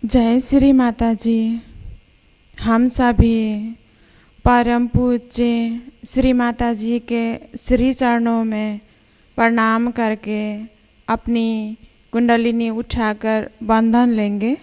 जय श्री माता जी। हम सभी परम पूज्य श्री माता जी के श्री चरणों में प्रणाम करके अपनी कुंडलिनी उठाकर बंधन लेंगे।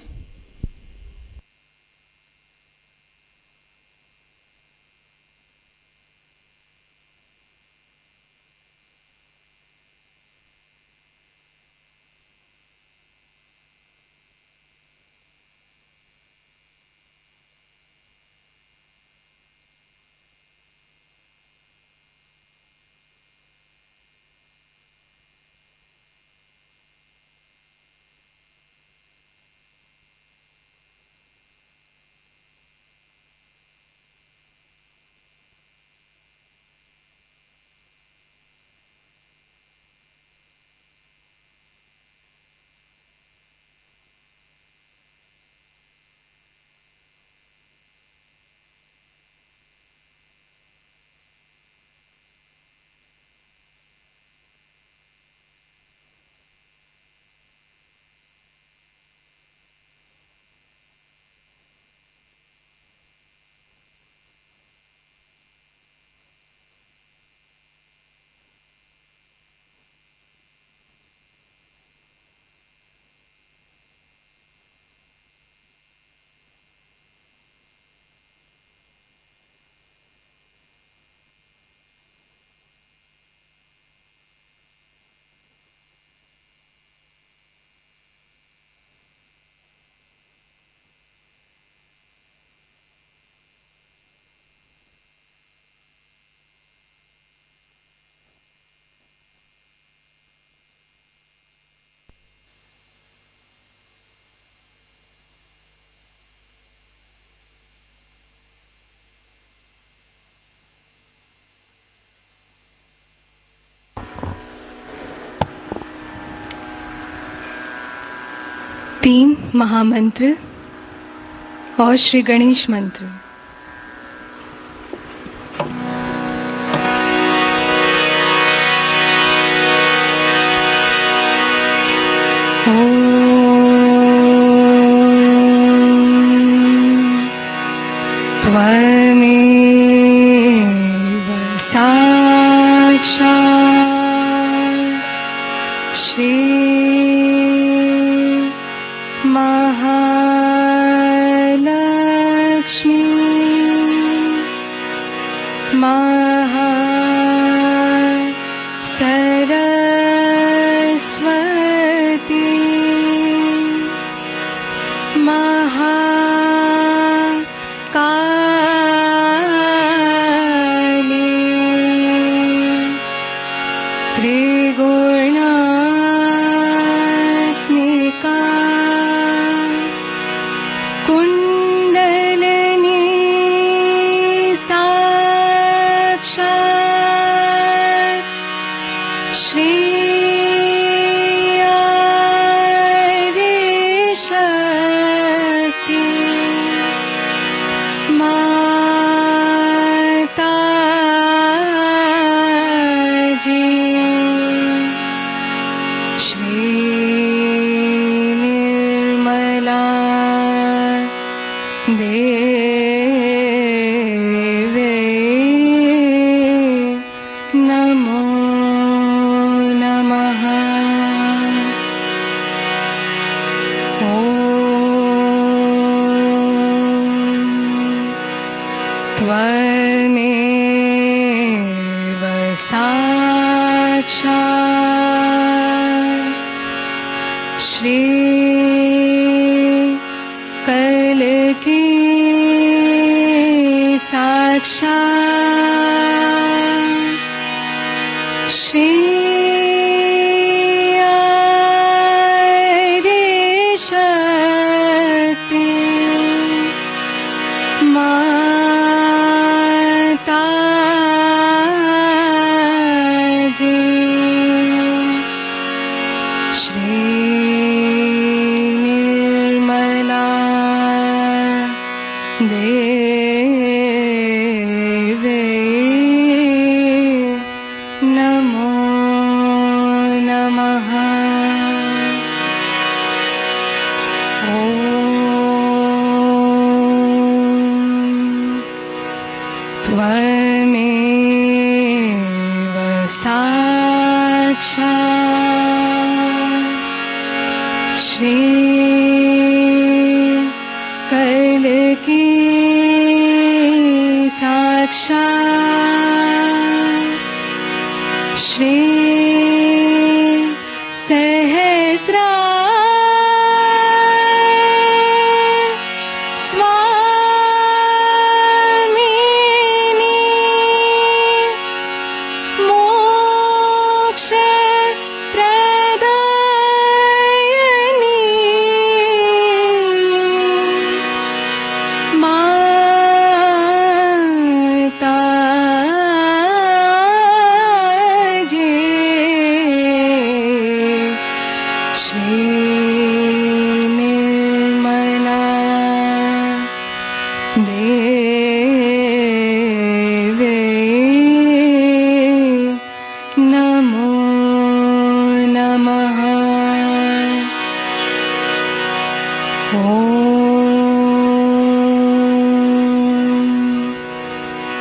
तीन महामंत्र और श्री गणेश मंत्र। त्वमेव साक्षात् श्री महालक्ष्मी सरस्वती महाकाली त्रिगुणात्मिका कुंडलिनी साक्षात् श्री शक्ति माता जी श्री निर्मला देवी नमो नमः। त्वमेव साक्षात् श्री कल्की साक्षात् श्री शक्ति माता जी श्री निर्मला देवी नमो नमः। ॐ त्वमेव साक्षात् श्री कल की साक्षात् श्री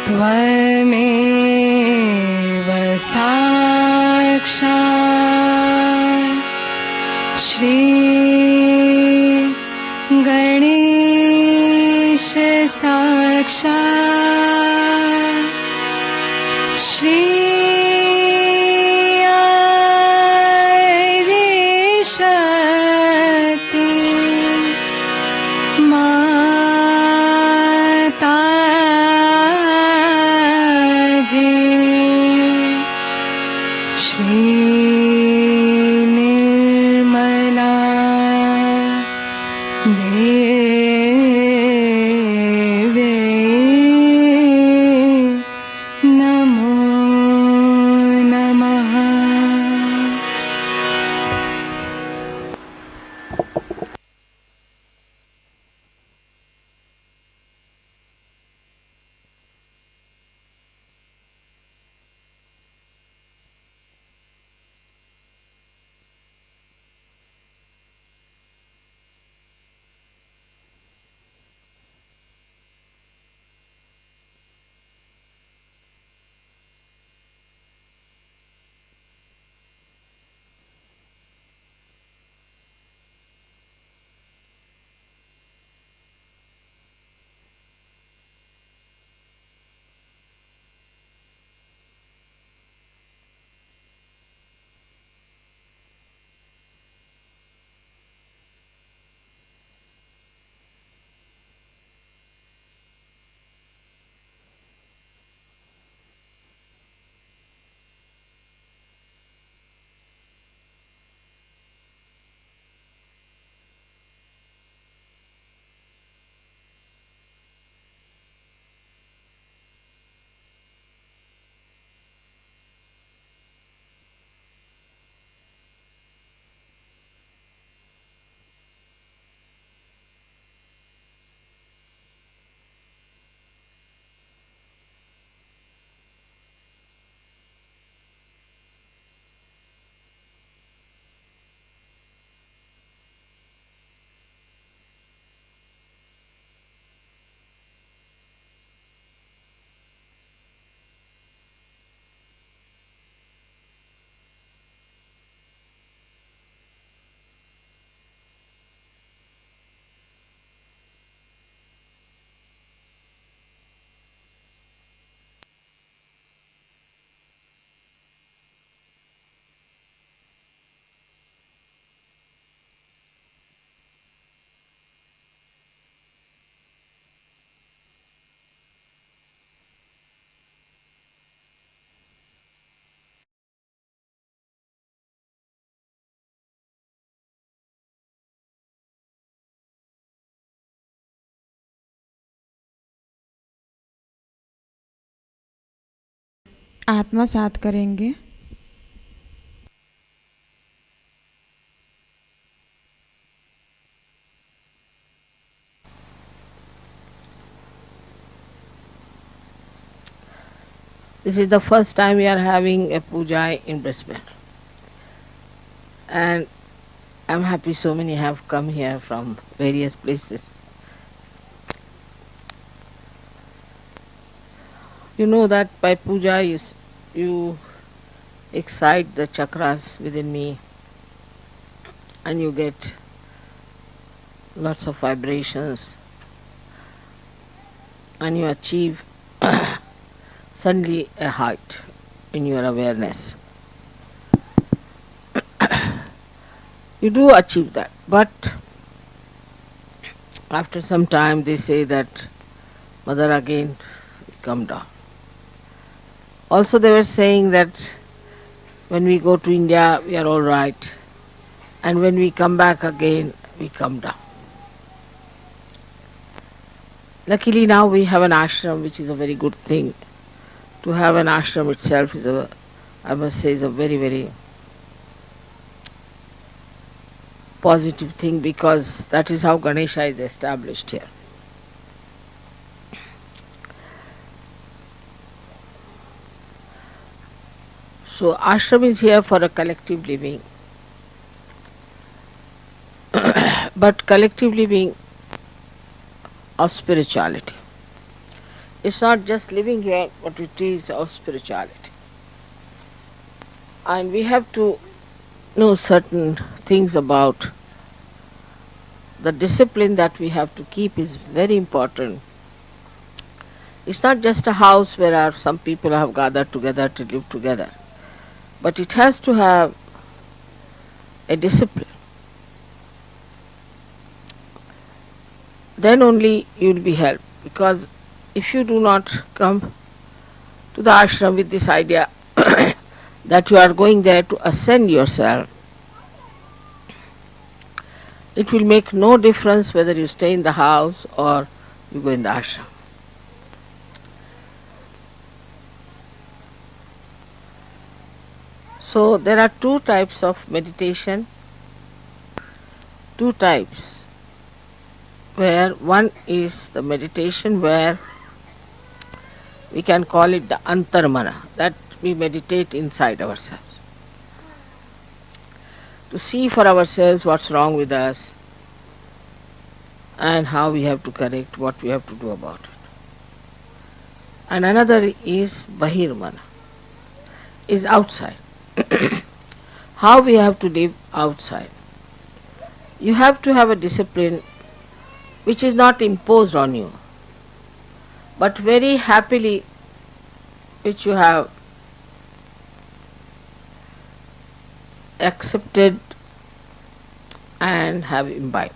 त्वमेव साक्षात् श्री गणेश साक्षात् श्री शक्ति माता जी श्री निर्मला देवी नमो नमः। आत्मसात करेंगे। This is the first time we are having a puja in Brisbane, and I'm happy so many have come here from various places. You know that by puja you excite the chakras within me and you get lots of vibrations and you achieve suddenly a height in your awareness. You do achieve that, but after some time they say that mother again come down. Also they were saying that when we go to India we are all right, and when we come back again we come down. Luckily now we have an ashram, which is a very good thing. To have an ashram itself is I must say, is a very, very positive thing, because that is how Ganesha is established here. So ashram is here for a collective living, but collective living of spirituality. It's not just living here, but it is of spirituality. And we have to know certain things about the discipline that we have to keep is very important. It's not just a house where some people have gathered together to live together, but it has to have a discipline. Then only you will be helped, because if you do not come to the ashram with this idea that you are going there to ascend yourself, it will make no difference whether you stay in the house or you go in the ashram. So there are two types of meditation, two types, where one is the meditation where we can call it the antarmana, that we meditate inside ourselves, to see for ourselves what's wrong with us and how we have to correct, what we have to do about it. And another is bahirmana, is outside. How we have to live outside. You have to have a discipline which is not imposed on you, but very happily which you have accepted and have imbibed.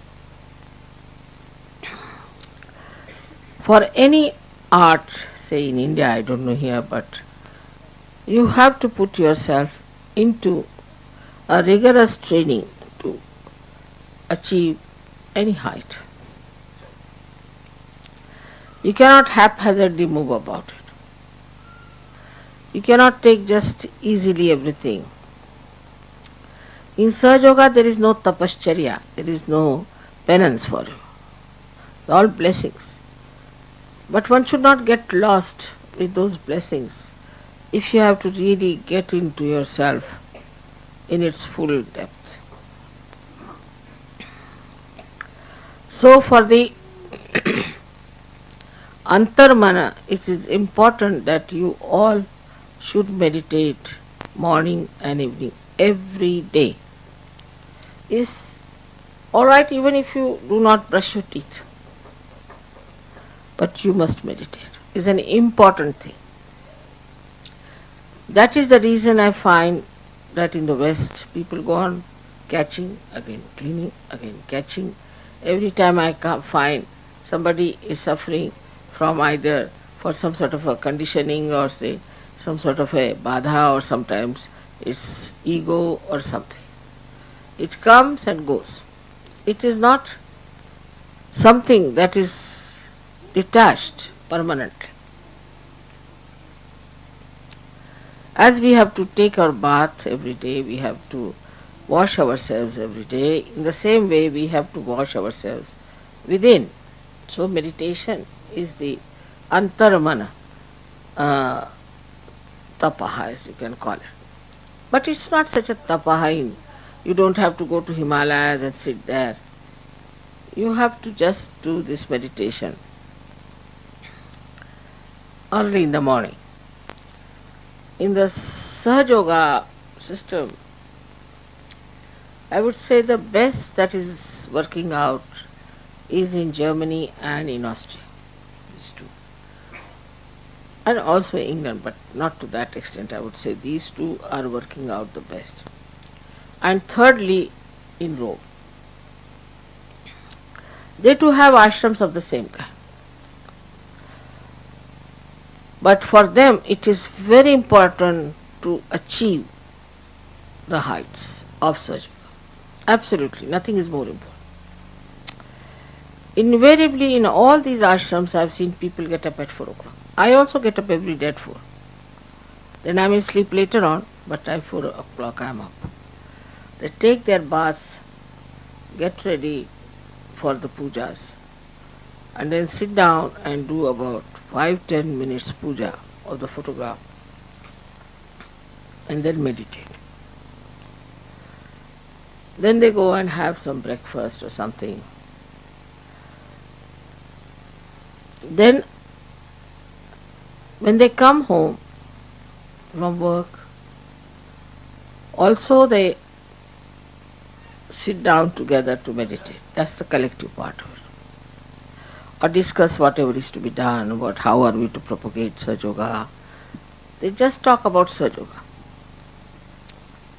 For any art, say in India, I don't know here, but you have to put yourself into a rigorous training to achieve any height. You cannot haphazardly move about it. You cannot take just easily everything. In Sahaja Yoga there is no tapascharya, there is no penance for you. All blessings. But one should not get lost with those blessings if you have to really get into yourself in its full depth. So for the antarmana, it is important that you all should meditate morning and evening, every day. Is alright even if you do not brush your teeth, but you must meditate. It's an important thing. That is the reason I find that in the West people go on catching, again cleaning, again catching. Every time I find somebody is suffering from either for some sort of a conditioning or say some sort of a badha, or sometimes it's ego or something. It comes and goes. It is not something that is detached permanently. As we have to take our bath every day, we have to wash ourselves every day. In the same way, we have to wash ourselves within. So meditation is the antarmana tapaha, as you can call it. But it's not such a tapaha. You don't have to go to Himalayas and sit there. You have to just do this meditation. early in the morning. In the Sahaja Yoga system, I would say the best that is working out is in Germany and in Austria, these two. And also England, but not to that extent. I would say these two are working out the best. And thirdly, in Rome. They too have ashrams of the same kind. But for them it is very important to achieve the heights of Sahaja. Absolutely, nothing is more important. Invariably in all these ashrams I have seen people get up at 4 o'clock. I also get up every day at 4. Then I may sleep later on, but at 4 o'clock I am up. They take their baths, get ready for the pujas, and then sit down and do about 5-10 minutes puja of the photograph, and then meditate. Then they go and have some breakfast or something. Then when they come home from work, also they sit down together to meditate. That's the collective part of it. Or discuss whatever is to be done, about how are we to propagate Sahaja Yoga. They just talk about Sahaja Yoga.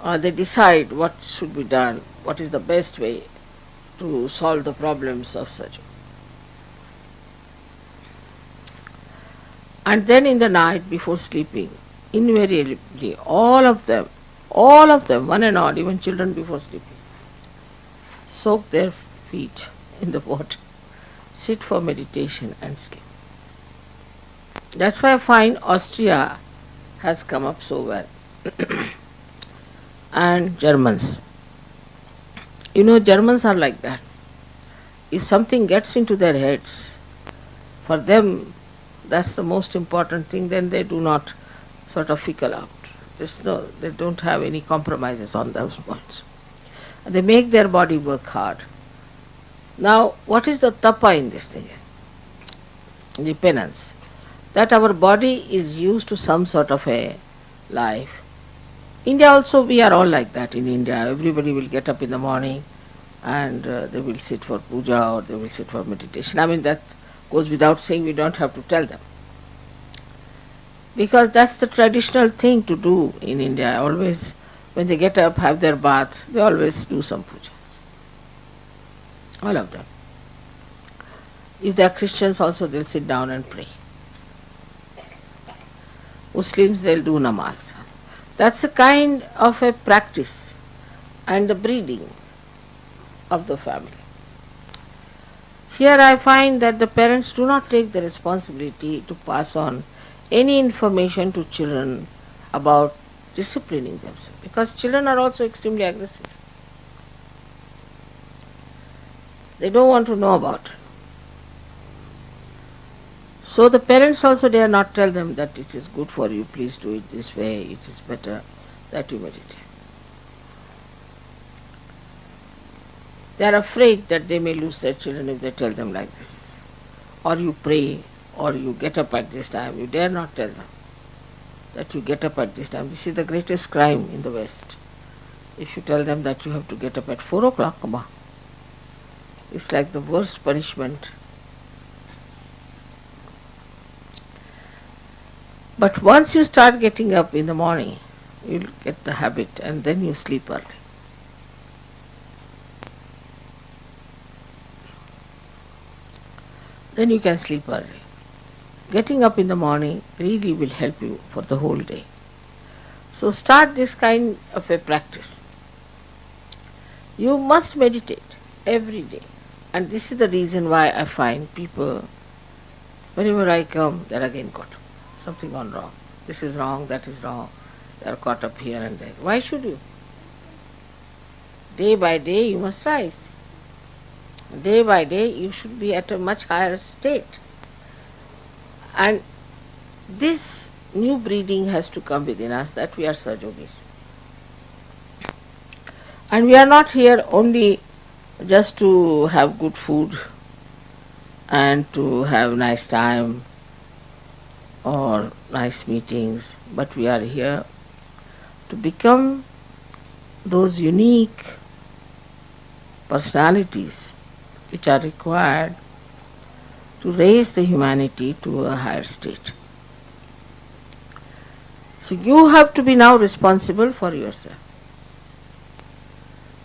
Or they decide what should be done, what is the best way to solve the problems of Sahaja Yoga. And then in the night before sleeping, invariably all of them, one and all, even children before sleeping, soak their feet in the water, sit for meditation and sleep. That's why I find Austria has come up so well. And Germans. You know, Germans are like that. If something gets into their heads, for them that's the most important thing, then they do not sort of fickle out. They don't have any compromises on those points. They make their body work hard. Now, what is the tapa in this thing? The penance. That our body is used to some sort of a life. India also, we are all like that in India. Everybody will get up in the morning and they will sit for puja or they will sit for meditation. I mean, that goes without saying, we don't have to tell them. Because that's the traditional thing to do in India. Always, when they get up, have their bath, they always do some puja. All of them. If they are Christians also, they'll sit down and pray. Muslims, they'll do namaz. That's a kind of a practice and the breeding of the family. Here I find that the parents do not take the responsibility to pass on any information to children about disciplining themselves, because children are also extremely aggressive. They don't want to know about it. So the parents also dare not tell them that it is good for you, please do it this way, it is better that you meditate. They are afraid that they may lose their children if they tell them like this. Or you pray, or you get up at this time. You dare not tell them that you get up at this time. This is the greatest crime in the West. If you tell them that you have to get up at 4 o'clock, it's like the worst punishment. But once you start getting up in the morning, you'll get the habit and then you sleep early. Then you can sleep early. Getting up in the morning really will help you for the whole day. So start this kind of a practice. You must meditate every day. And this is the reason why I find people, whenever I come, they're again caught up. Something gone wrong. This is wrong, that is wrong. They are caught up here and there. Why should you? Day by day you must rise. Day by day you should be at a much higher state. And this new breeding has to come within us, that we are Sahaja Yogis. And we are not here only just to have good food and to have nice time or nice meetings, but we are here to become those unique personalities which are required to raise the humanity to a higher state. So you have to be now responsible for yourself.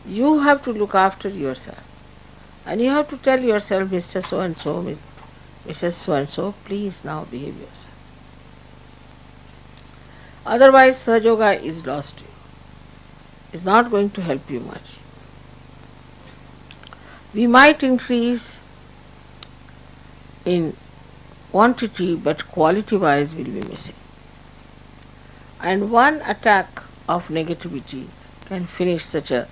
You have to look after yourself. And you have to tell yourself, Mr. So-and-so, Mrs. So-and-so, please now behave yourself. Otherwise, Sahaja Yoga is lost to you. It's not going to help you much. We might increase in quantity, but quality-wise will be missing. And one attack of negativity can finish such a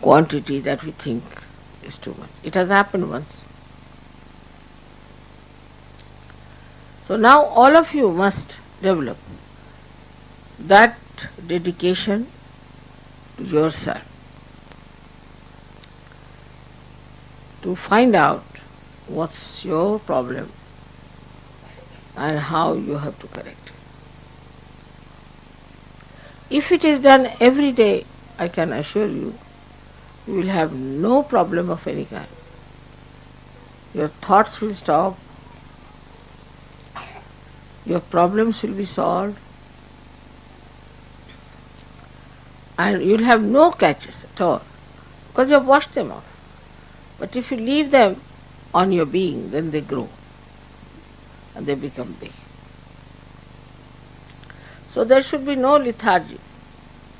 quantity that we think is too much. It has happened once. So now all of you must develop that dedication to yourself to find out what's your problem and how you have to correct it. If it is done every day, I can assure you, you will have no problem of any kind. Your thoughts will stop, your problems will be solved, and you will have no catches at all, because you have washed them off. But if you leave them on your being, then they grow and they become big. So there should be no lethargy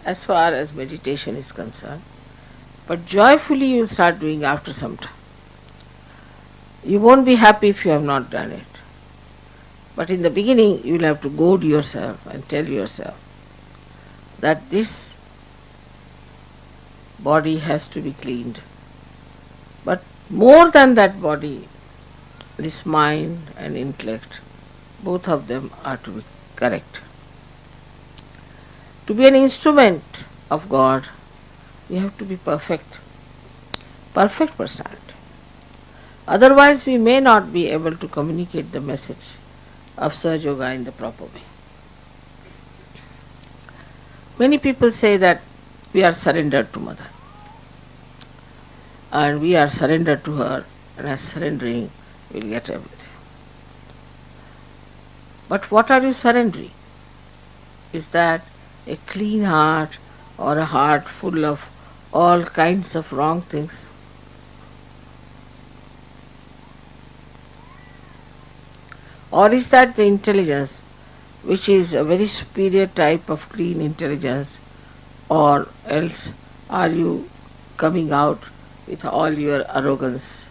as far as meditation is concerned, but joyfully you will start doing after some time. You won't be happy if you have not done it. But in the beginning you will have to goad yourself and tell yourself that this body has to be cleaned. But more than that body, this mind and intellect, both of them are to be correct. To be an instrument of God, you have to be perfect personality. Otherwise we may not be able to communicate the message of Sahaja Yoga in the proper way. Many people say that we are surrendered to Mother, and we are surrendered to her, and as surrendering we will get everything. But what are you surrendering? Is that a clean heart or a heart full of all kinds of wrong things? Or is that the intelligence which is a very superior type of clean intelligence, or else are you coming out with all your arrogance?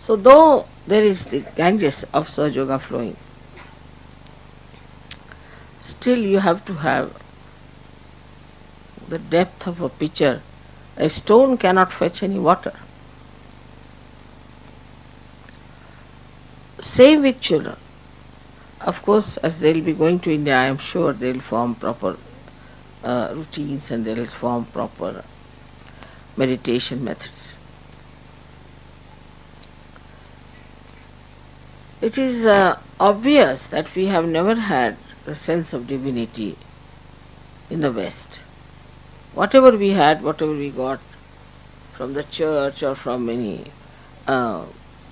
So though there is the Ganges of Sahaja Yoga flowing, still you have to have the depth of a pitcher. A stone cannot fetch any water. Same with children. Of course, as they will be going to India, I am sure they will form proper routines and they will form proper meditation methods. It is obvious that we have never had the sense of divinity in the West. Whatever we had, whatever we got from the church or from any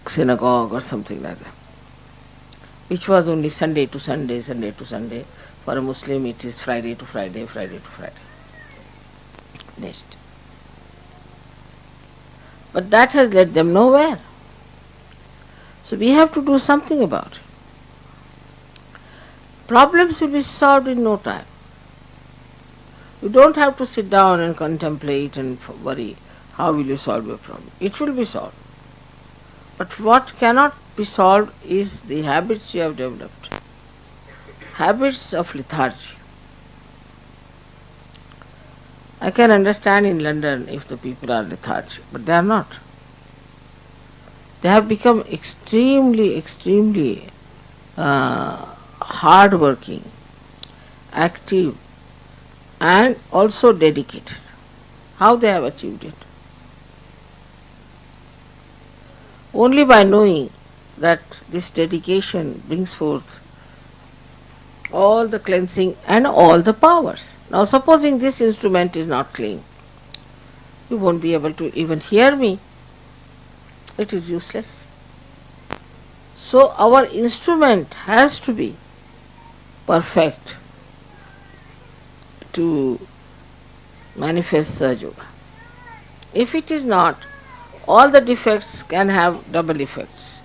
synagogue or something like that, which was only Sunday to Sunday, Sunday to Sunday. For a Muslim it is Friday to Friday, Friday to Friday. Next. But that has led them nowhere. So we have to do something about it. Problems will be solved in no time. You don't have to sit down and contemplate and worry how will you solve your problem. It will be solved. But what cannot be solved is the habits you have developed. Habits of lethargy. I can understand in London if the people are lethargic, but they are not. They have become extremely hard-working, active, and also dedicated. How they have achieved it? Only by knowing that this dedication brings forth all the cleansing and all the powers. Now supposing this instrument is not clean, you won't be able to even hear me. It is useless. So our instrument has to be perfect to manifest Sahaja Yoga. If it is not, all the defects can have double effects.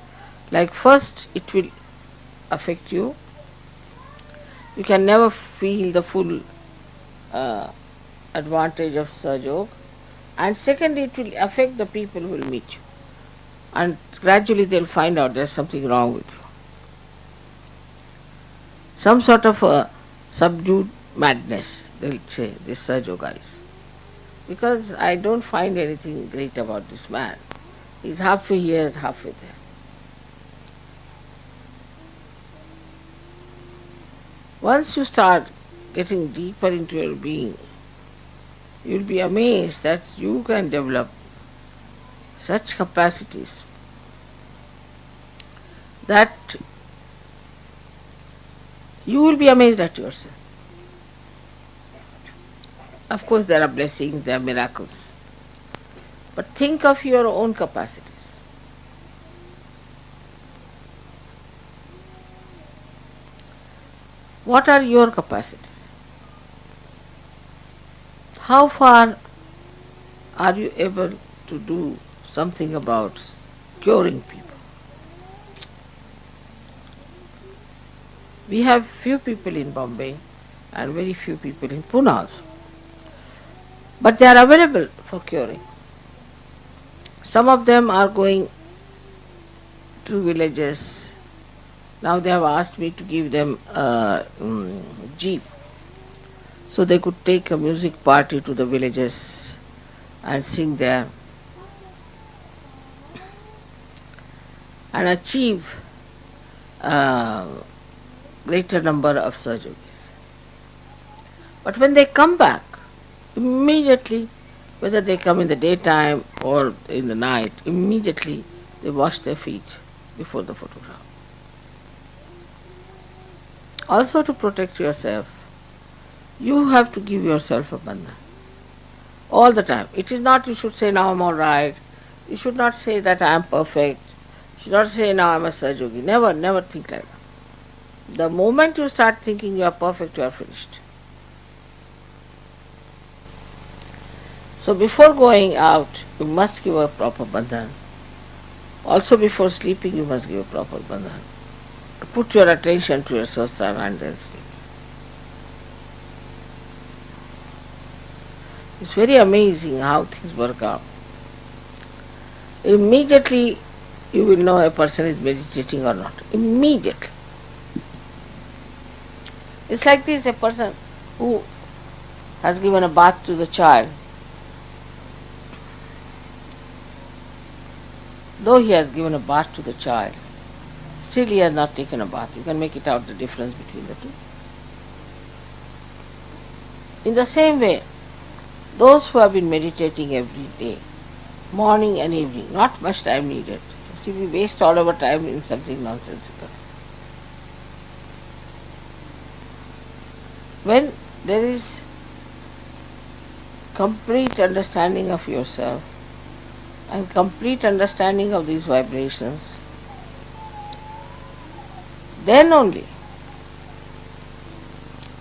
Like first, it will affect you. You can never feel the full advantage of Sahaja Yoga. And secondly, it will affect the people who will meet you. And gradually they'll find out there's something wrong with you. Some sort of a subdued madness, they'll say, this Sahaja Yoga is. Because I don't find anything great about this man. He's halfway here, halfway there. Once you start getting deeper into your being, you'll be amazed that you can develop such capacities that you will be amazed at yourself. Of course, there are blessings, there are miracles. But think of your own capacities. What are your capacities? How far are you able to do something about curing people? We have few people in Bombay and very few people in Pune also. But they are available for curing. Some of them are going to villages. Now they have asked me to give them a jeep, so they could take a music party to the villages and sing there and achieve a greater number of surgeries. But when they come back, immediately, whether they come in the daytime or in the night, immediately they wash their feet before the photograph. Also, to protect yourself, you have to give yourself a bandhan all the time. It is not you should say now I'm all right. You should not say that I am perfect. You should not say now I'm a Sahaja Yogi. Never, never think like that. The moment you start thinking you are perfect, you are finished. So before going out, you must give a proper bandhan. Also before sleeping, you must give a proper bandhan. Put your attention to your sastra and then sleep. It's very amazing how things work out. Immediately you will know a person is meditating or not. Immediately. It's like this, a person who has given a bath to the child. Though he has given a bath to the child, still he has not taken a bath. You can make it out the difference between the two. In the same way, those who have been meditating every day, morning and evening, not much time needed. See, we waste all our time in something nonsensical. When there is complete understanding of yourself and complete understanding of these vibrations, then only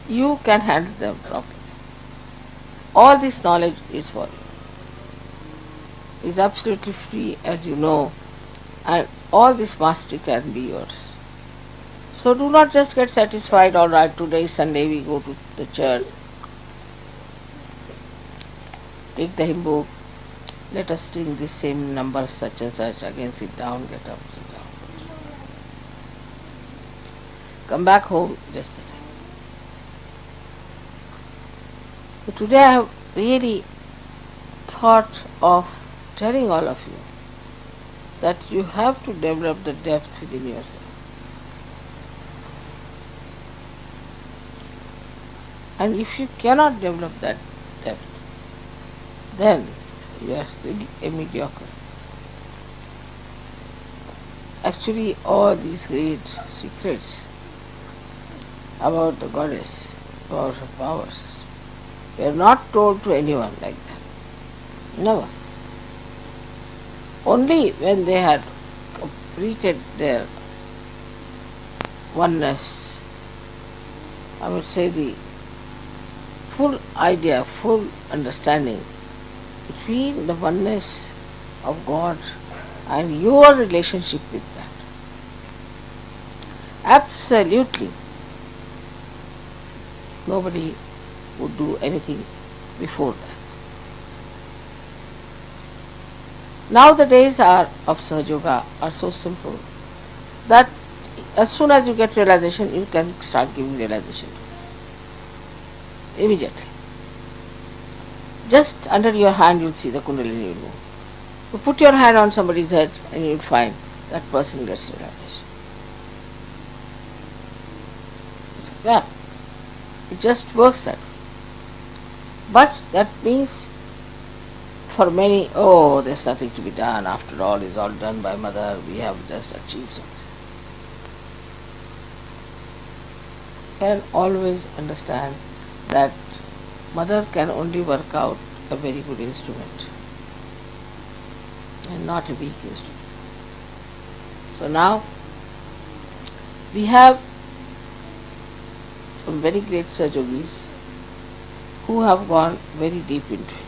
you can handle them properly. All this knowledge is for you. It is absolutely free, as you know, and all this mastery can be yours. So do not just get satisfied, all right, today is Sunday, we go to the church, take the hymn book, let us sing this same number such and such, again sit down, get up, sit down. Come back home, just the same. So today I have really thought of telling all of you that you have to develop the depth within yourself. And if you cannot develop that depth, then you are still a mediocre. actually all these great secrets about the goddess, about her powers, were not told to anyone like that. Never. Only when they had completed their oneness, I would say the full idea, full understanding between the oneness of God and your relationship with that. Absolutely nobody would do anything before that. Now the days of Sahaja Yoga are so simple that as soon as you get realization, you can start giving realization immediately. Just under your hand you will see the Kundalini will move. You put your hand on somebody's head and you will find that person gets realization. Yeah, it just works that way. But that means for many, oh, there's nothing to be done, after all is all done by Mother, we have just achieved something. Can always understand that Mother can only work out a very good instrument and not a weak instrument. So now we have some very great Sajogis who have gone very deep into it.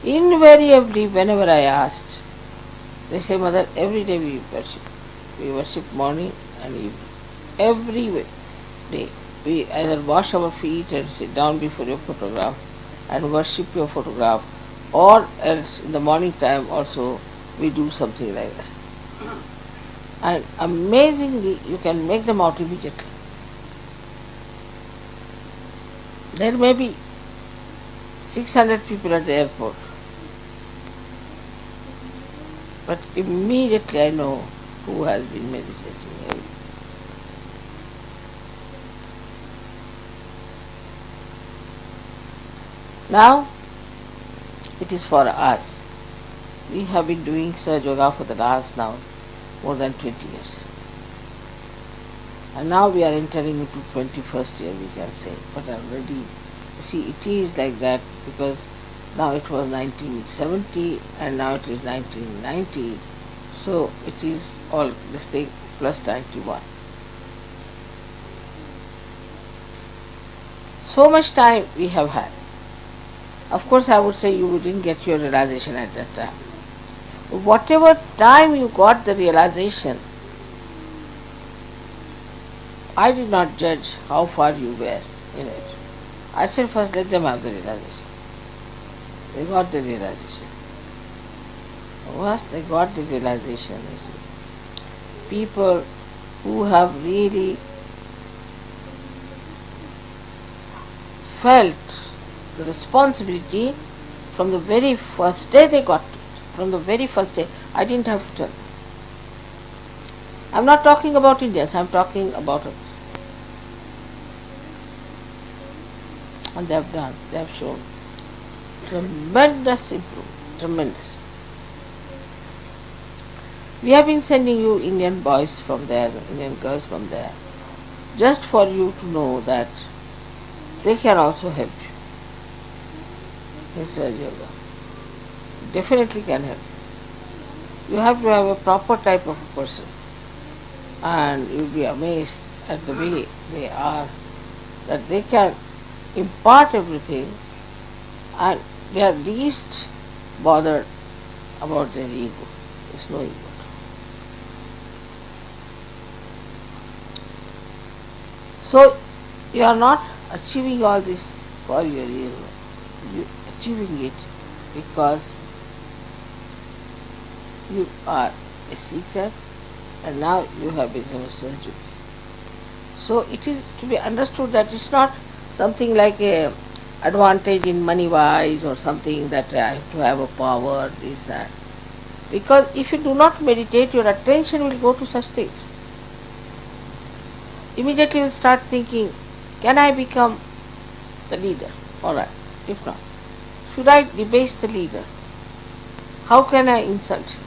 Invariably, whenever I asked, they say, Mother, every day we worship. We worship morning and evening. Every day. We either wash our feet and sit down before your photograph and worship your photograph, or else in the morning time also we do something like that. And amazingly, you can make them out immediately. There may be 600 people at the airport, but immediately I know who has been meditating. Now, it is for us. We have been doing Sahaja Yoga for the last now more than 20 years. And now we are entering into 21st year, we can say. But already, see, it is like that because now it was 1970 and now it is 1990. So it is all this thing plus 91. So much time we have had. Of course, I would say you didn't get your realization at that time. Whatever time you got the realization, I did not judge how far you were in it. I said first let them have the realization. They got the realization. Once they got the realization, you see, people who have really felt the responsibility from the very first day they got to it. From the very first day, I didn't have to tell them. I'm not talking about Indians, I'm talking about others. And they have done, they have shown tremendous improvement, tremendous. We have been sending you Indian boys from there, Indian girls from there, just for you to know that they can also help you. Yes, yoga definitely can help. You have to have a proper type of a person, and you'll be amazed at the way they are, that they can impart everything and they are least bothered about their ego. There's no ego. So you are not achieving all this for your ego. You are achieving it because you are a seeker and now you have become a surgeon. So it is to be understood that it's not something like a advantage in money wise or something that I have to have a power, this, that. Because if you do not meditate, your attention will go to such things. Immediately you will start thinking, can I become the leader? Alright, if not. Should I debase the leader? How can I insult him?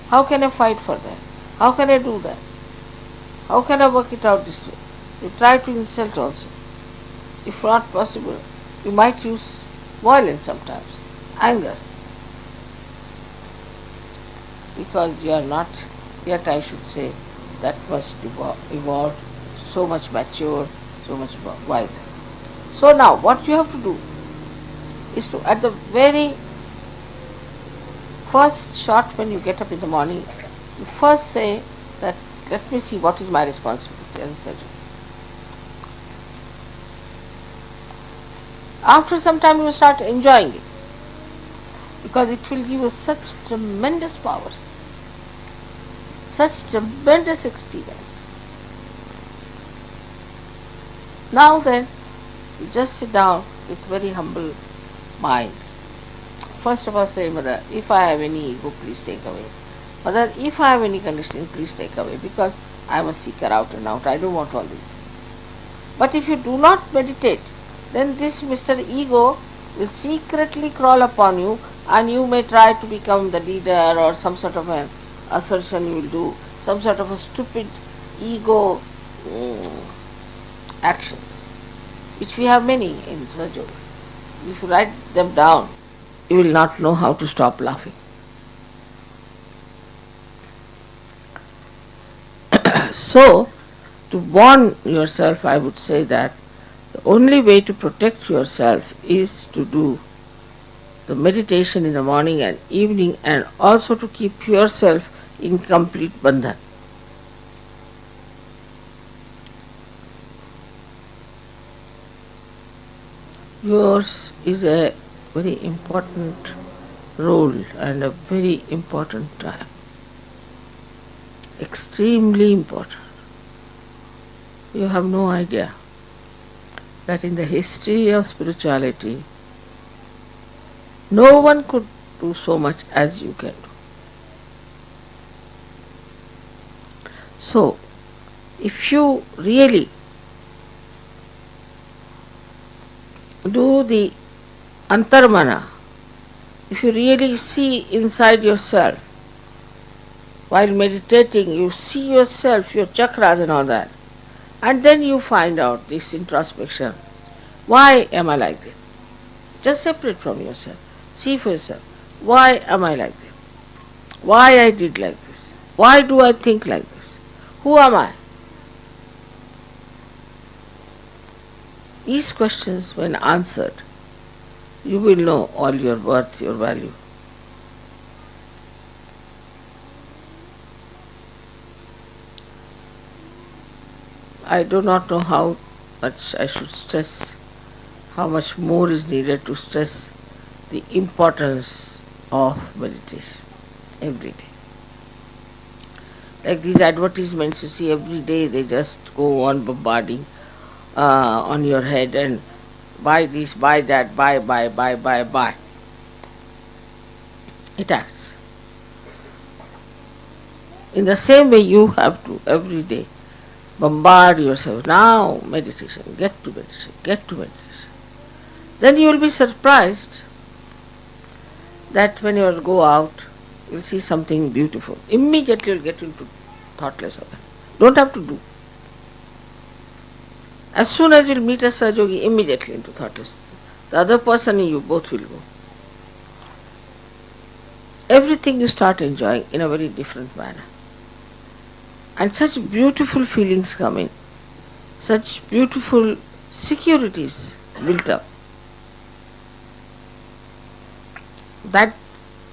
How can I fight for that? How can I do that? How can I work it out this way? You try to insult also. If not possible, you might use violence sometimes, anger, because you are not yet, I should say, that much evolved, so much mature, so much wiser. So now what you have to do is to, at the very first shot when you get up in the morning, you first say that, let me see what is my responsibility as a surgeon. After some time you will start enjoying it, because it will give you such tremendous powers, such tremendous experiences. Now then, you just sit down with very humble mind. First of all say, Mother, if I have any ego, please take away. Mother, if I have any conditioning, please take away, because I am a seeker out and out. I don't want all these things. But if you do not meditate, then this Mr. Ego will secretly crawl upon you, and you may try to become the leader, or some sort of an assertion you will do, some sort of a stupid ego actions, which we have many in Raja. If you write them down, you will not know how to stop laughing. So, to warn yourself, I would say that the only way to protect yourself is to do the meditation in the morning and evening, and also to keep yourself in complete bandhan. Yours is a very important role and a very important time. Extremely important. You have no idea that in the history of spirituality, no one could do so much as you can do. So, if you really do the antarmana, if you really see inside yourself, while meditating, you see yourself, your chakras and all that, and then you find out this introspection. Why am I like this? Just separate from yourself. See for yourself. Why am I like this? Why I did like this? Why do I think like this? Who am I? These questions, when answered, you will know all your worth, your value. I do not know how much I should stress, how much more is needed to stress the importance of meditation every day. Like these advertisements you see every day, they just go on bombarding on your head, and buy this, buy that, buy. It acts. In the same way, you have to every day bombard yourself. Now meditation, get to meditation, get to meditation. Then you will be surprised that when you will go out, you will see something beautiful. Immediately you will get into thoughtless of it. Don't have to do. As soon as you will meet a Sahajogi, immediately into thoughtless. The other person and you both will go. Everything you start enjoying in a very different manner. And such beautiful feelings come in, such beautiful securities built up, that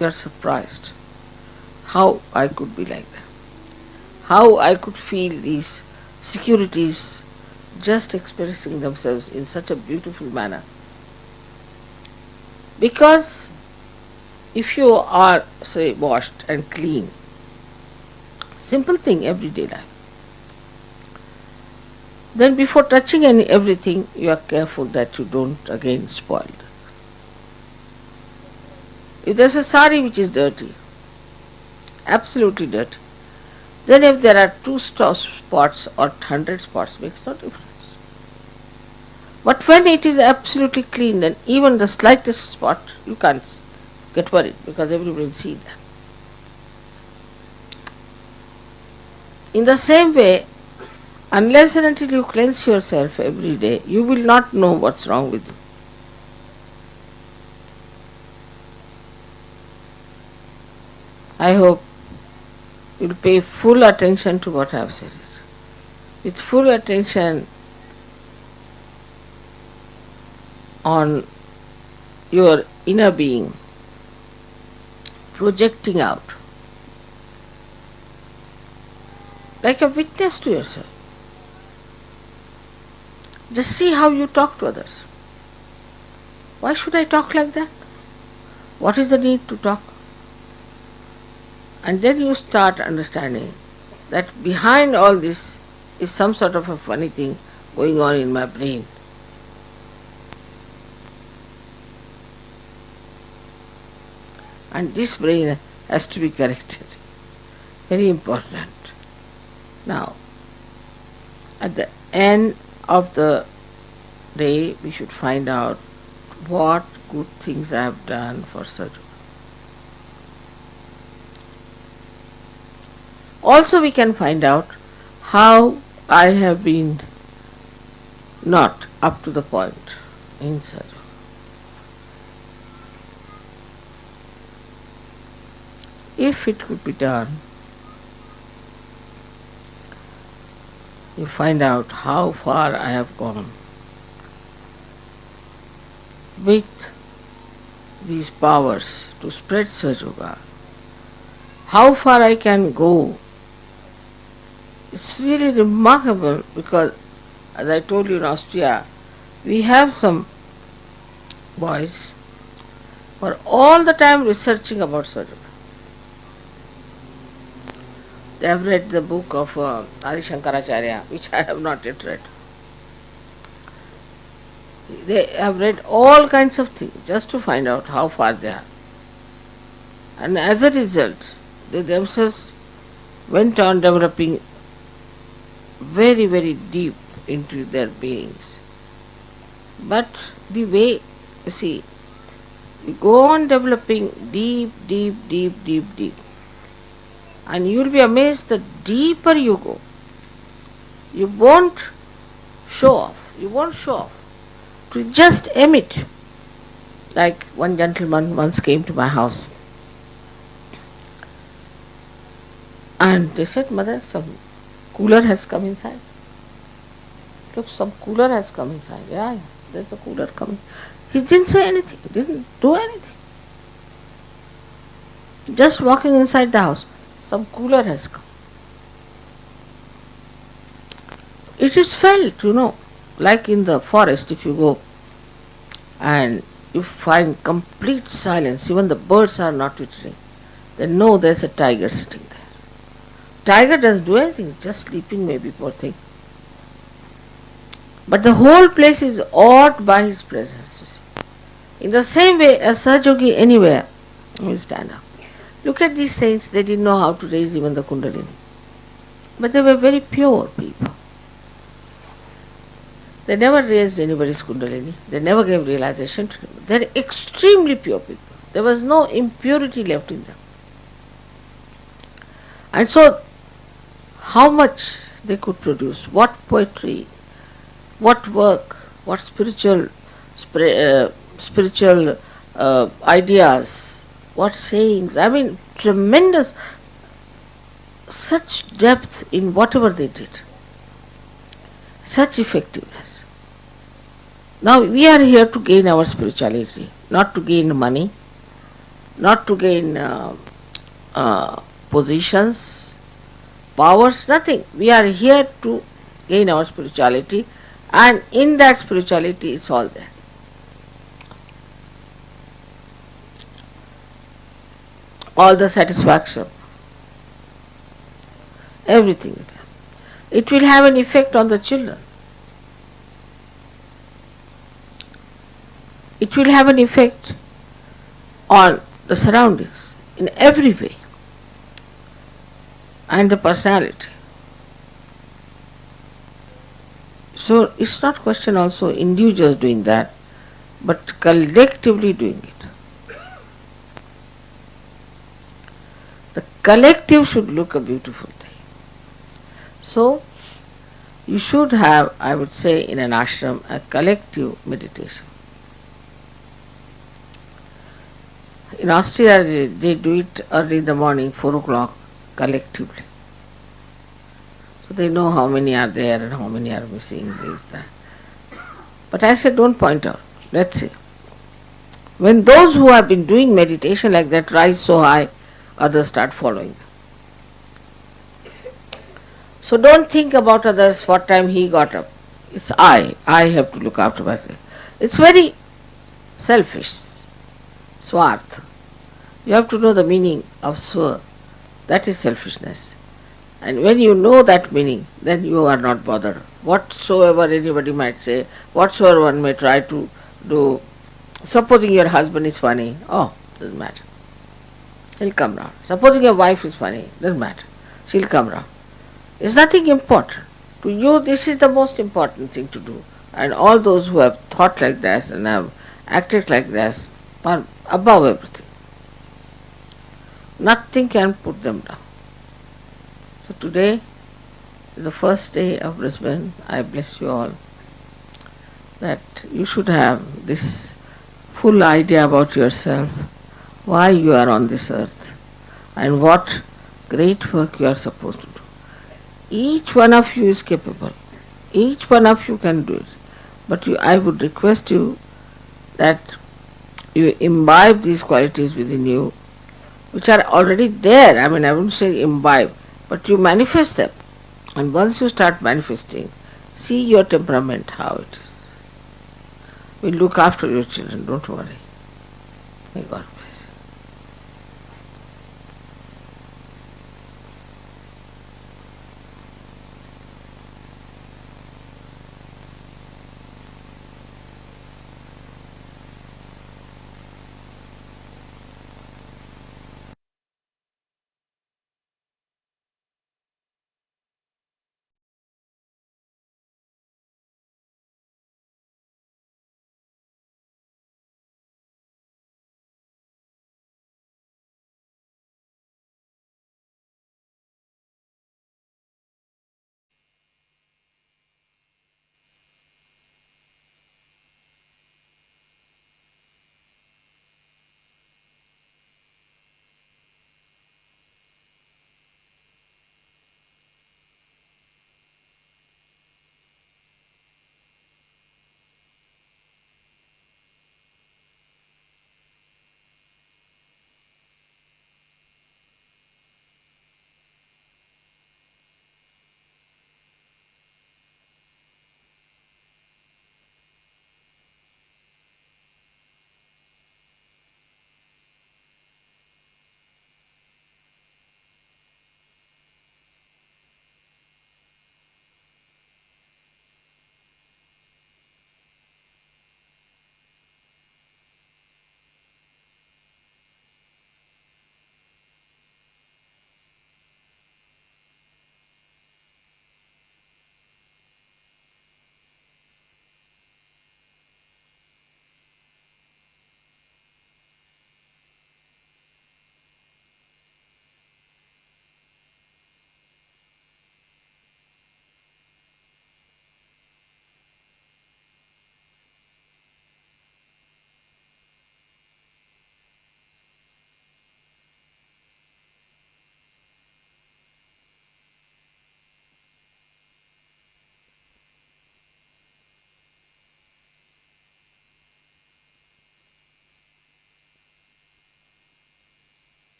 you are surprised how I could be like that, how I could feel these securities just expressing themselves in such a beautiful manner. Because if you are, say, washed and clean, simple thing, everyday life, then before touching everything, you are careful that you don't again spoil it. If there's a sari which is dirty, absolutely dirty, then if there are 2 spots or 100 spots, makes no difference. But when it is absolutely clean, then even the slightest spot, you can't get worried, because everybody will see that. In the same way, unless and until you cleanse yourself every day, you will not know what's wrong with you. I hope you'll pay full attention to what I have said. With full attention on your inner being, projecting out, like a witness to yourself. Just see how you talk to others. Why should I talk like that? What is the need to talk? And then you start understanding that behind all this is some sort of a funny thing going on in my brain. And this brain has to be corrected. Very important. Now, at the end of the day, we should find out what good things I have done for sadhu. Also, we can find out how I have been not up to the point in sadhu. If it could be done, you find out how far I have gone with these powers to spread Sahaja, how far I can go. It's really remarkable because, as I told you in Austria, we have some boys who are all the time researching about Sahaja. They have read the book of Adi Shankaracharya, which I have not yet read. They have read all kinds of things just to find out how far they are. And as a result, they themselves went on developing very, very deep into their beings. But the way, you see, you go on developing deep, and you will be amazed the deeper you go, you won't show off. You won't show off. To just emit. Like one gentleman once came to my house and they said, "Mother, some cooler has come inside." Look, some cooler has come inside. Yeah, there's a cooler coming. He didn't say anything, didn't do anything. Just walking inside the house, some cooler has come. It is felt, like in the forest, if you go and you find complete silence, even the birds are not twittering, then know there's a tiger sitting there. Tiger doesn't do anything, just sleeping maybe, poor thing. But the whole place is awed by his presence. You see. In the same way, a Sahajogi anywhere will stand up. Look at these saints, they didn't know how to raise even the Kundalini. But they were very pure people. They never raised anybody's Kundalini. They never gave realization to them. They are extremely pure people. There was no impurity left in them. And so, how much they could produce, what poetry, what work, what spiritual ideas, what sayings. I mean, tremendous, such depth in whatever they did, such effectiveness. Now we are here to gain our spirituality, not to gain money, not to gain positions, powers, nothing. We are here to gain our spirituality, and in that spirituality it's all there. All the satisfaction, everything is there. It will have an effect on the children. It will have an effect on the surroundings in every way, and the personality. So it's not question also individuals doing that, but collectively doing it. The collective should look a beautiful thing. So, you should have, I would say, in an ashram, a collective meditation. In Austria, they do it early in the morning, 4 o'clock, collectively. So they know how many are there and how many are missing, this, that. But I said, don't point out. Let's see. When those who have been doing meditation like that rise so high, others start following them. So don't think about others, what time he got up. It's I. I have to look after myself. It's very selfish. Swarth. You have to know the meaning of swa. That is selfishness. And when you know that meaning, then you are not bothered. Whatsoever anybody might say, whatsoever one may try to do, supposing your husband is funny, oh, doesn't matter. He'll come round. Supposing your wife is funny, doesn't matter. She'll come round. It's nothing important. To you, this is the most important thing to do. And all those who have thought like this and have acted like this are above everything. Nothing can put them down. So today, the first day of Brisbane, I bless you all that you should have this full idea about yourself, why you are on this earth, and what great work you are supposed to do. Each one of you is capable. Each one of you can do it. But I would request you that you imbibe these qualities within you, which are already there. I mean, I wouldn't say imbibe, but you manifest them. And once you start manifesting, see your temperament, how it is. We'll look after your children, don't worry. May God bless you.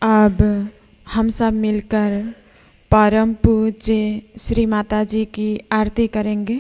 अब हम सब मिलकर परम पूज्य श्री माता जी की आरती करेंगे।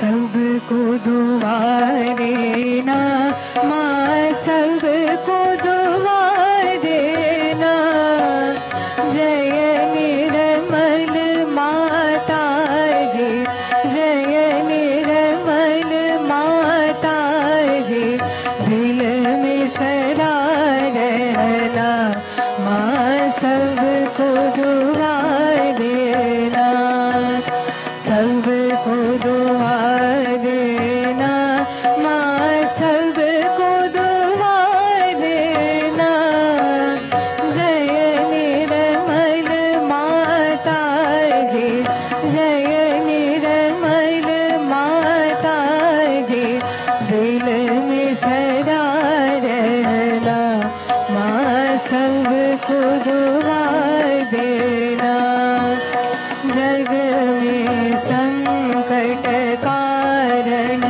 सबको दुआ देना माँ, सबको दुआ देना। जय निर्मल माता जी, जय निर्मल माता जी, दिल में सदा रहना माँ, सबको दुआ देना, सबको दुआ देना माँ, सबको दुआ देना। जय निर्मल माता जी, जय निर्मल माता जी, दिल में सदा रहना माँ, सबको दुआ देना। जग में संकट कारण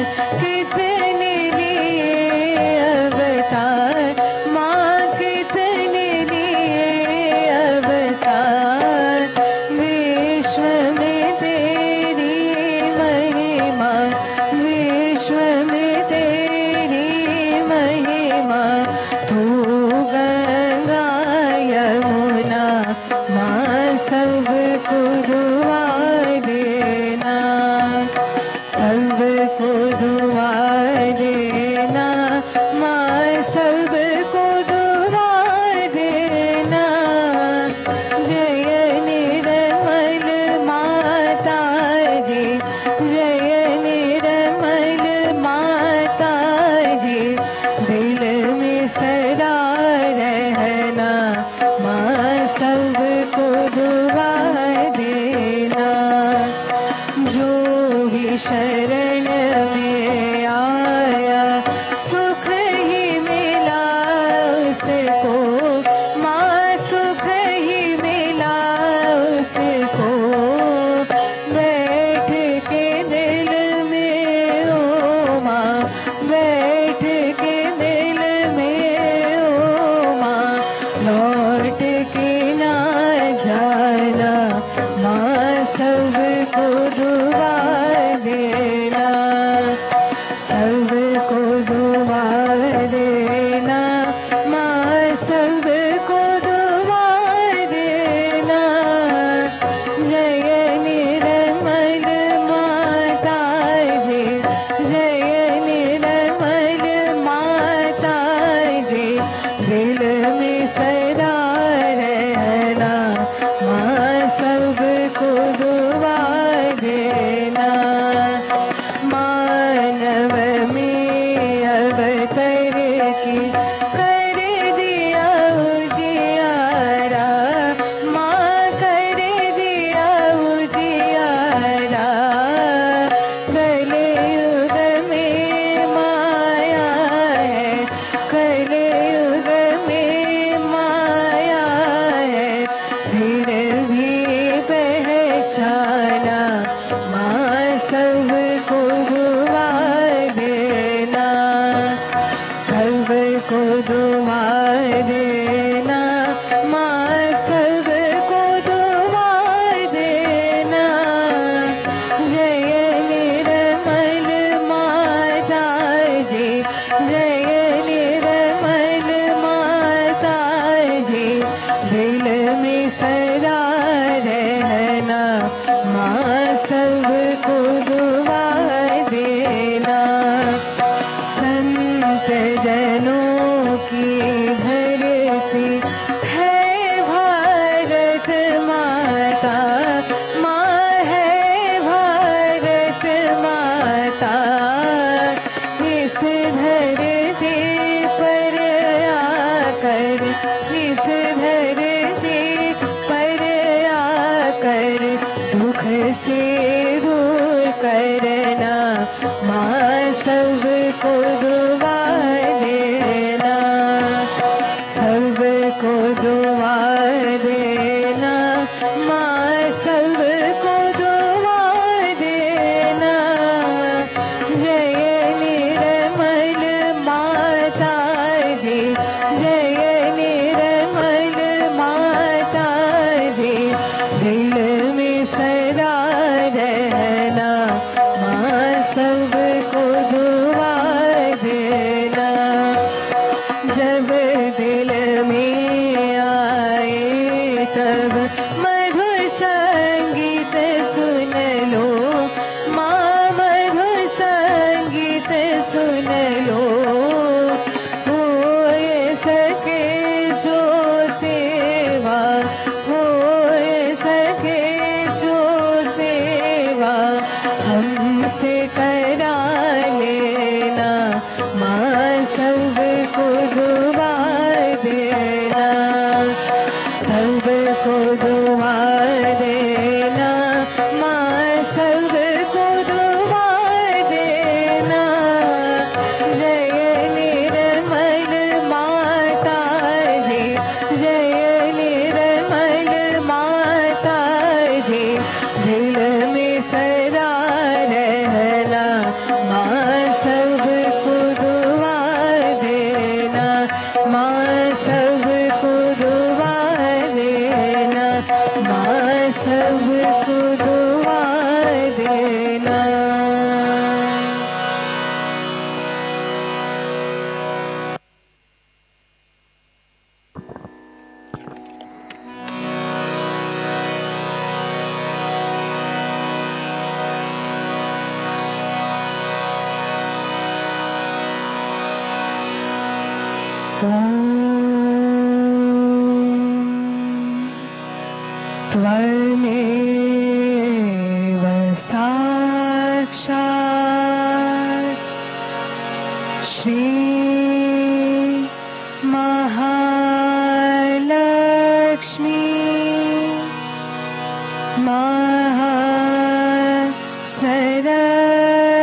कितने लिए अवतार माँ, कितने लिए अवतार। विश्व में तेरी महिमा, विश्व में तेरी महिमा। तू गंगा यमुना माँ, सबको दुआ देना, सबको दुआ देना माँ, सबको दुआ देना। जय निर्मल माता जी, जय निर्मल माता जी, दिल में सदा रहना माँ, सबको दुआ देना। जो भी शरण में आया सुख ही मिला उसको माँ, सुख ही मिला उसको। बैठ के दिल में ओ माँ, बैठ के दिल में ओ माँ, लौट के ना जाना माँ, सबको दुआ देना, सबको दुआ देना माँ, सबको दुआ देना। जय निर्मल माता जी, जय निर्मल माता जी, दिल में सदा रहना माँ, सबको दुआ देना। मानव में अवतर की कर दिया उजियारा माँ, कर दिया उजियारा। कलयुग में माया है, कलयुग में माया है, फिर भी पहचाना माँ, सबको दुआ देना, सबको दुआ देना माँ, सबको दुआ देना। जय निर्मल माता जी, जय निर्मल माता जी, दिल में सदा रहना माँ, सबको दुआ देना। संत जनों की धरती है भारत माता माँ, है भारत माता। इस धरती पर आकर, इस धरती पर आकर दुख से दूर करना माँ, सबको दुआ देना, सबको दुआ देना माँ, सबको दुआ देना। जय निर्मल माता जी, जय निर्मल माता जी, दिल में सदा रहना माँ, सरा लेना, माँ सबको दुआ देना, सबको दुआ देना, माँ सबको दुआ देना। जय निर्मल माता जी, जय निर्मल माता जी, दिल में सदा रहना, माँ सबको दुआ देना, माँ सबको दुआ देना, माँ सबको दुआ देना। त्वमेव साक्षात् श्री महालक्ष्मी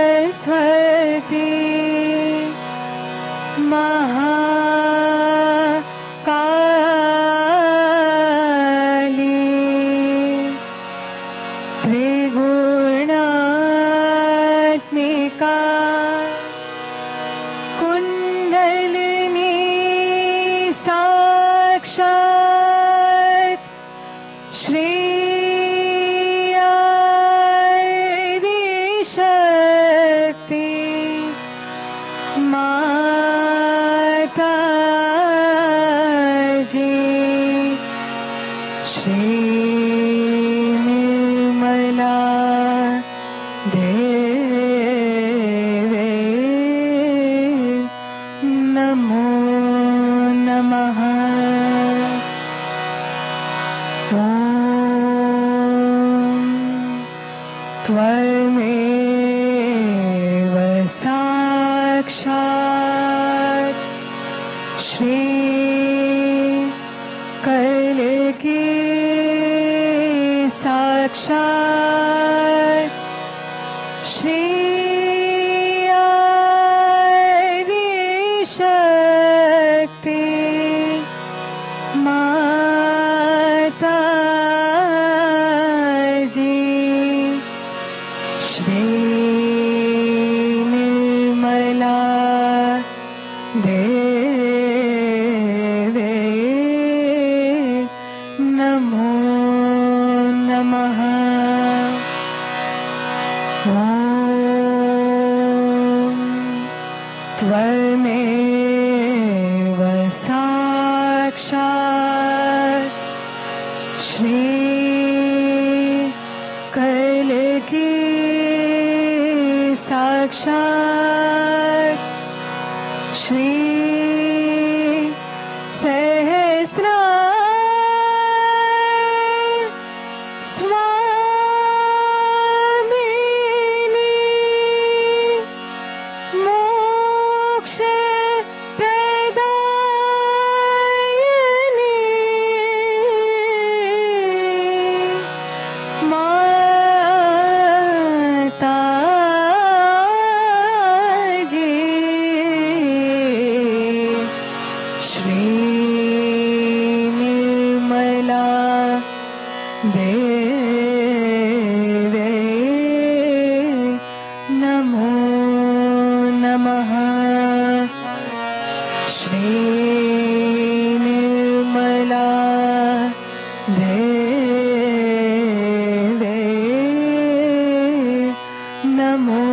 महासरस्वती महाकाली त्रिगुणात्मिका कुंडलिनी साक्षात् श्री शक्ति माता जी, श्री निर्मला देवी नमो नमः। त्वमेव साक्षात् श्री कल्की साक्षात् श्री आदिशक्ति माता जी, श्री निर्मला देवी नमो नमः। त्वमेव साक्षात् श्री कल्की साक्षात् श्री सहस्रार स्वामिनी मोक्ष प्रदायिनी माता जी, श्री निर्मला देवी नमो नमः। श्री निर्मला देवी नमो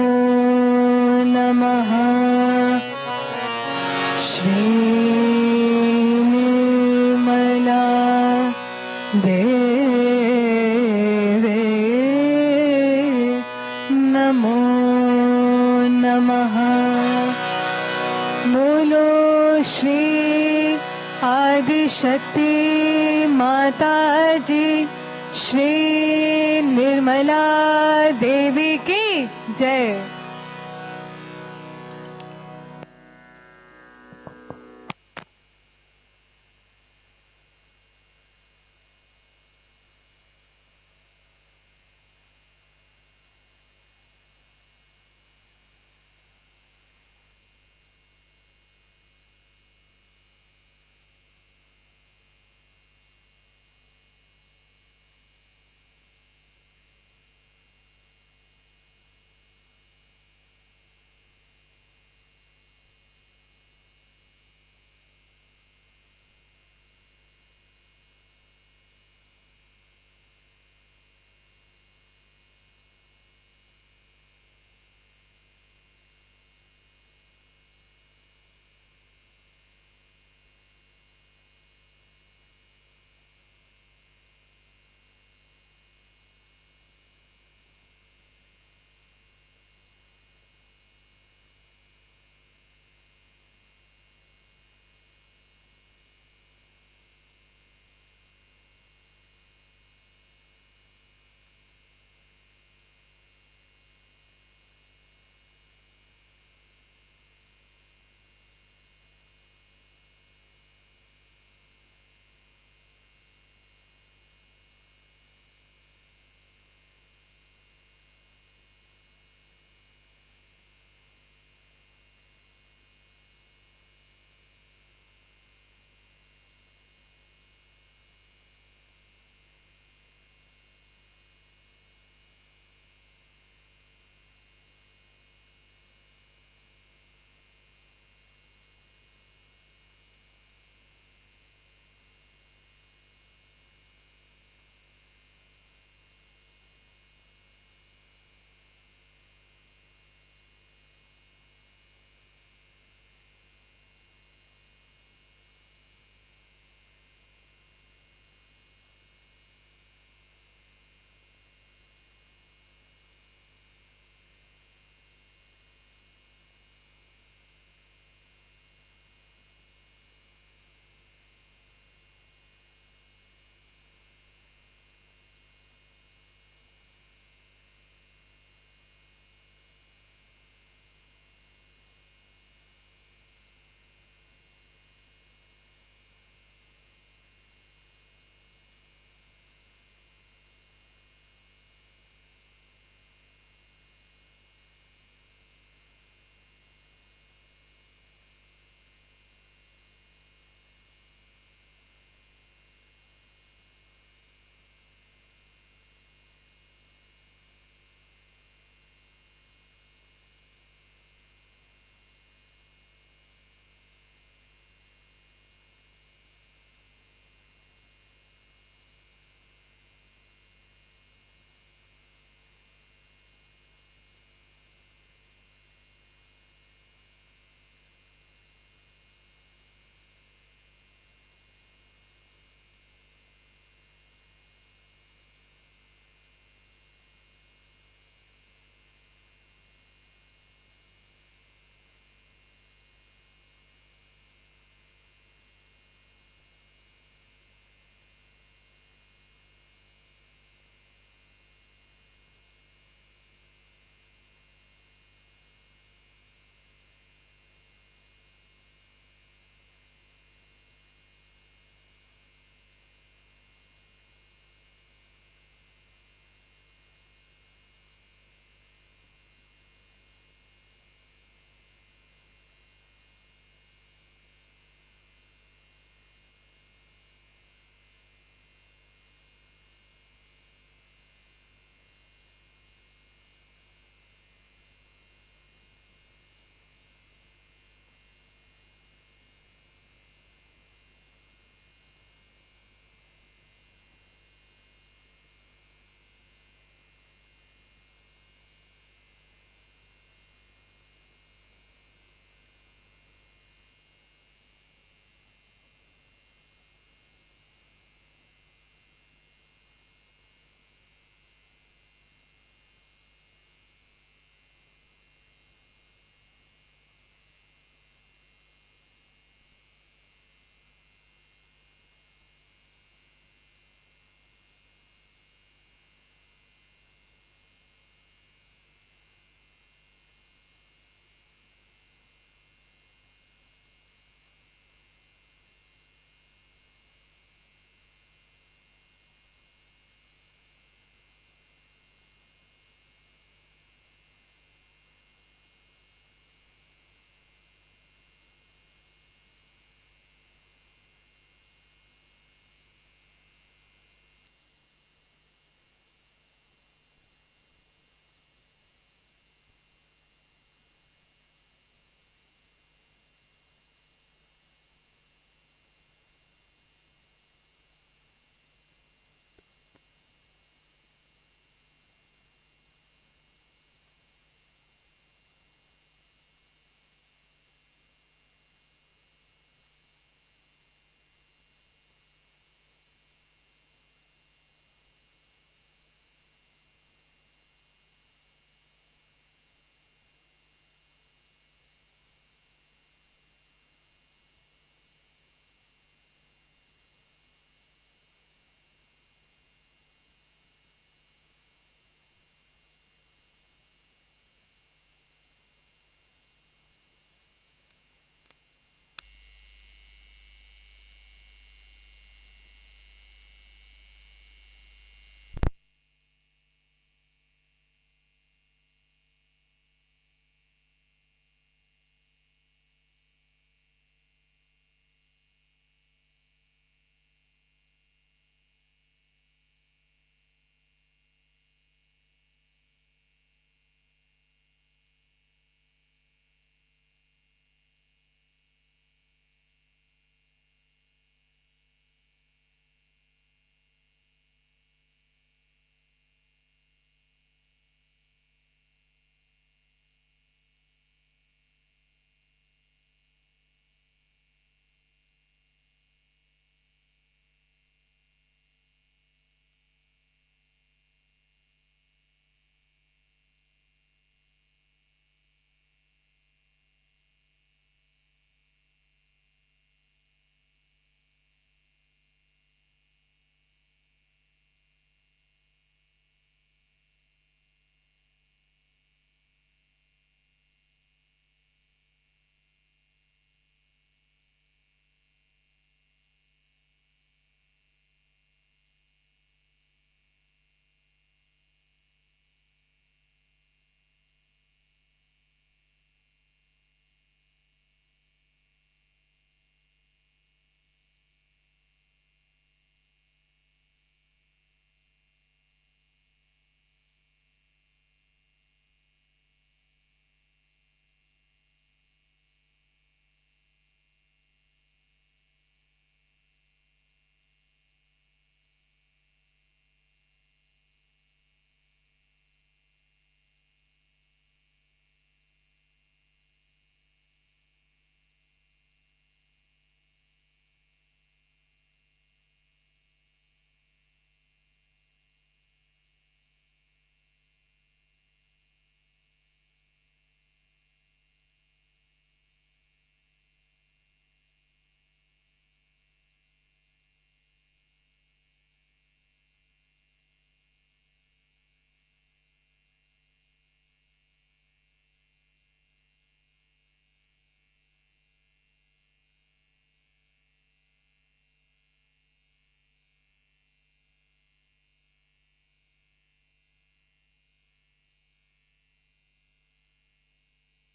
नमः। श्री निर्मला देवी नमो नमः। बोलो श्री आदिशक्ति माता जी, श्री निर्मला देवी की जय।